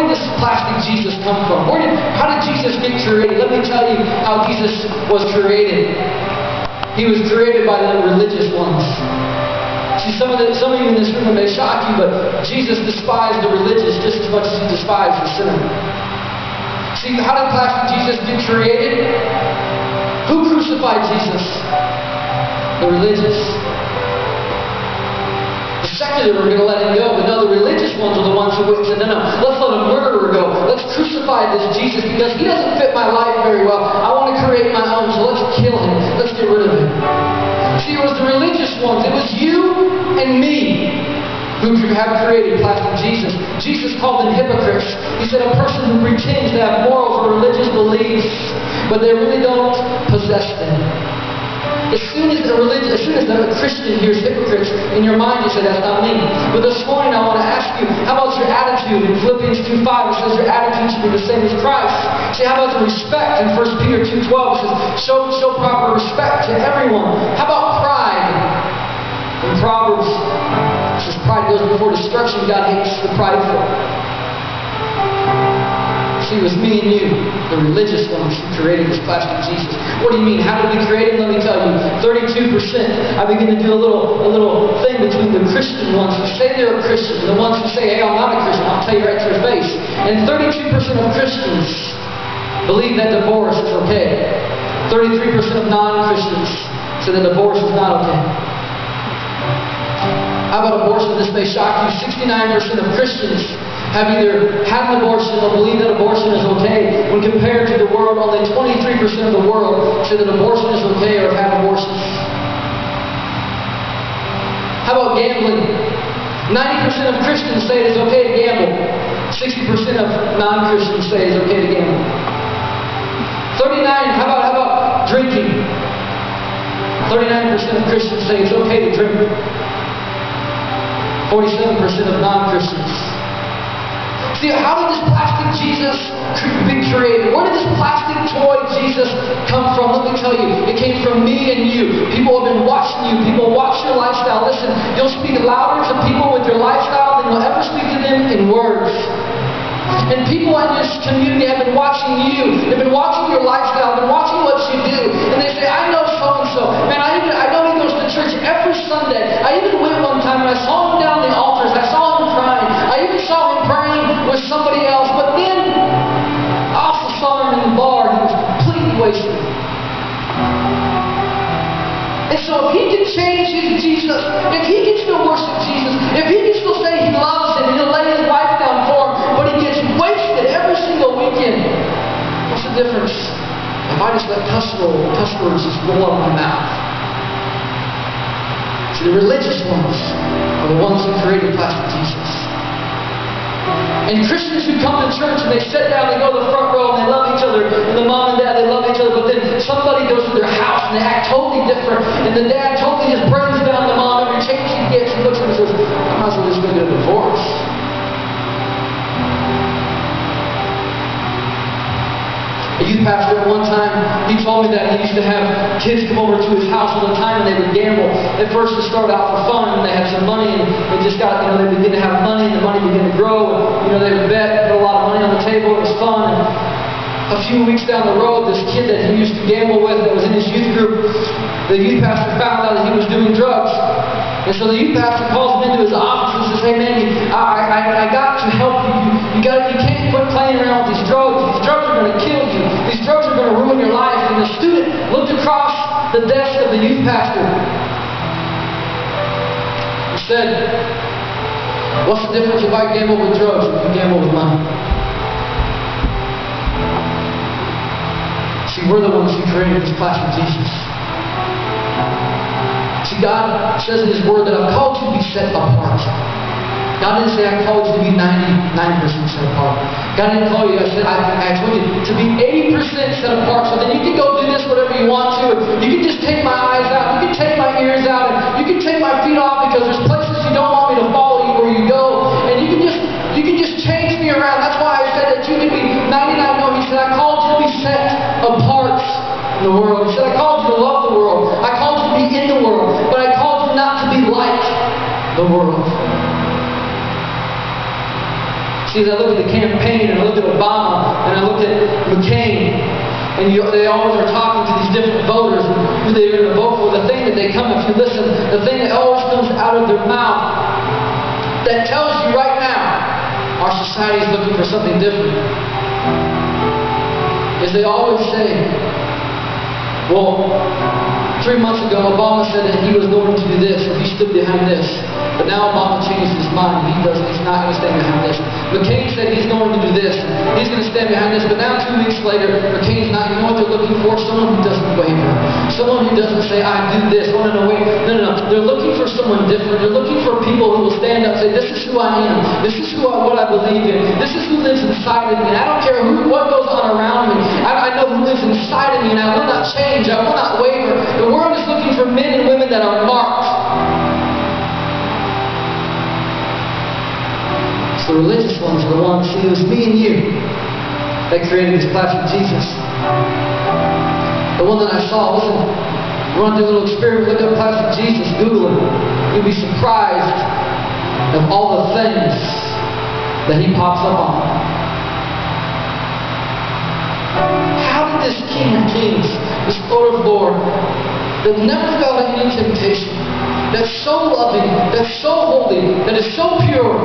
did this plastic Jesus come from? How did Jesus get created? Let me tell you how Jesus was created. He was created by the religious ones. See, some of you in this room, it may shock you, but Jesus despised the religious just as much as he despised the sinner. See, how did plastic Jesus get created? Who crucified Jesus? The religious. The secular were going to let him go, but no, the religious ones were the ones who said, no, let's let a murderer go. Let's crucify this Jesus because he doesn't fit my life very well. I want to create my own, so let's kill him. Let's get rid of him. See, it was the religious ones. It was you and me who have created plastic Jesus. Jesus called them hypocrites. He said a person who pretends to have morals or religious beliefs, but they really don't possess them. As soon as a Christian hears hypocrites, in your mind you say, that's not me. But this morning I want to ask you, how about your attitude? In Philippians 2:5 it says your attitude should be the same as Christ. See, how about the respect? In 1 Peter 2:12 it says, show proper respect to everyone. How about pride? In Proverbs it says pride goes before destruction. God hates the prideful. See, it was me and you, the religious ones, who created this plastic Jesus. What do you mean? How did we create him? Let me tell you. 32%. I begin to do a little thing between the Christian ones who say they're a Christian and the ones who say, hey, I'm not a Christian. I'll tell you right to your face. And 32% of Christians believe that divorce is okay. 33% of non-Christians say that divorce is not okay. How about abortion? This may shock you. 69% of Christians have either had an abortion or believe that abortion is okay. When compared to the world, only 23% of the world say that abortion is okay or have had abortions. How about gambling? 90% of Christians say it is okay to gamble. 60% of non-Christians say it's okay to gamble. 39, how about drinking? 39% of Christians say it's okay to drink. 47% of non-Christians. See, how did this plastic Jesus be created? Where did this plastic toy Jesus come from? Let me tell you, it came from me and you. People have been watching you. People watch your lifestyle. Listen, you'll speak louder to people with your lifestyle than you'll ever speak to them in words. And people in this community have been watching you. They've been watching your lifestyle. They've been watching what you do. And they say, I know so-and-so. Man, I know he goes to church every Sunday. I even went one time and I saw him down the altars. I saw him crying. I even saw him praying with somebody else. But then, I also saw him in the bar. He was completely wasted. And so if he can change his Jesus, if he can still worship Jesus, if he can still say he loves him and he'll lay his life down for him, but he gets wasted every single weekend, what's the difference if I just let cuss words just roll out of my mouth? See, the religious ones are the ones who created plastic Jesus. And Christians who come to church and they sit down, they go to the front row and they love each other, and the mom and dad, they love each other, but then somebody goes to their house and they act totally different, and the dad totally just brings down the mom every chance he gets and looks at him and says, I might as well just go get a divorce. A youth pastor at one time, he told me that he used to have kids come over to his house all the time and they would gamble. At first it started out for fun and they had some money and they just got, they began to have money and the money began to grow and, they would bet, put a lot of money on the table, it was fun. And a few weeks down the road, this kid that he used to gamble with that was in his youth group, the youth pastor found out that he was doing drugs. And so the youth pastor calls him into his office and says, hey man, I got to help you. You can't quit playing around with these drugs. These drugs are going to kill you. These drugs are going to ruin your life. And the student looked across the desk of the youth pastor and said, what's the difference if I gamble with drugs and you gamble with money? See, we're the ones who created this plastic Jesus. See, God says in His Word that I've called you to be set apart. God didn't say I called you to be 99% set apart. God didn't call you, I told you to be 80% set apart. So then you can go do this whatever you want to. You can just take my eyes out. You can take my ears out. And you can take my feet off because there's places you don't want me to follow you where you go. And you can just change me around. That's why I said that you can be 99. No, He said I called you to be set apart in the world. He said I called you to love the world. I called you to be in the world. But I called you not to be like the world. See, as I look at the campaign, and I look at Obama, and I look at McCain, and they always are talking to these different voters who they're going to vote for. The thing that they come, if you listen, the thing that always comes out of their mouth that tells you right now our society is looking for something different is they always say, well, 3 months ago Obama said that he was going to do this, or he stood behind this. But now Obama changed his mind. He's not going to stand behind this. McCain said he's going to do this. He's going to stand behind this. But now 2 weeks later, McCain's not. You know what they're looking for? Someone who doesn't waver. Someone who doesn't say, I do this. Oh, no, wait. No. They're looking for someone different. They're looking for people who will stand up and say, this is who I am. This is what I believe in. This is who lives inside of me. And I don't care what goes on around me. I know who lives inside of me, and I will not change. I will not waver. The world is looking for men and women that are marked. The religious ones are the ones, see, it was me and you that created this plastic Jesus. The one that I saw, listen, you want to do a little experiment, look up plastic Jesus, Google it. You'll be surprised of all the things that he pops up on. How did this King of Kings, this Lord of Lords, that never felt any temptation, that's so loving, that's so holy, that is so pure,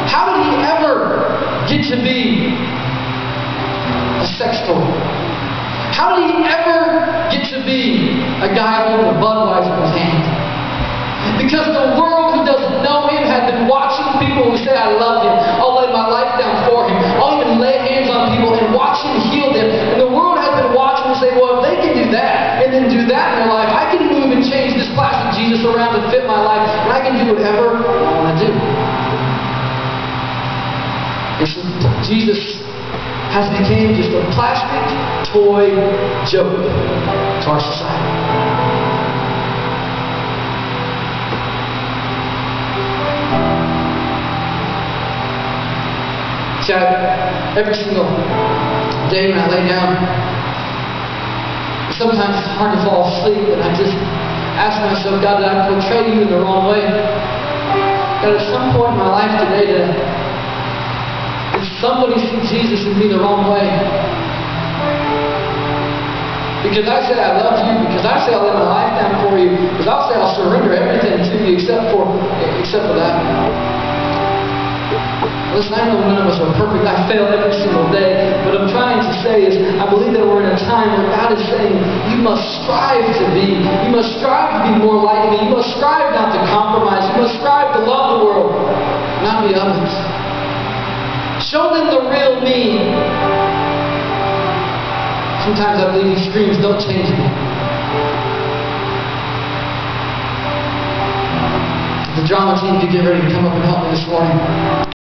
how did he ever get to be a sex toy? How did he ever get to be a guy holding a Budweiser in his hand? Because the world who doesn't know him had been watching people who say, I love him. I'll lay my life down for him. I'll even lay hands on people and watch him heal them. And the world has been watching and say, well, if they can do that and then do that in their life, I can move and change this plastic Jesus around to fit my life, and I can do whatever I want to do. And so Jesus has become just a plastic toy joke to our society. See, every single day when I lay down, sometimes it's hard to fall asleep, and I just ask myself, God, did I portray you in the wrong way? God, at some point in my life today, did somebody see Jesus in me the wrong way? Because I say I love you, because I say I'll lay my life down for you, because I'll say I'll surrender everything to you except for that. Listen, I know none of us are perfect. I fail every single day. What I'm trying to say is, I believe that we're in a time where God is saying, you must strive to be. You must strive to be more like me. You must strive not to compromise. You must strive to love the world, not the others. Show them the real me. Sometimes I believe these screams don't change me. The drama team could get ready to come up and help me this morning.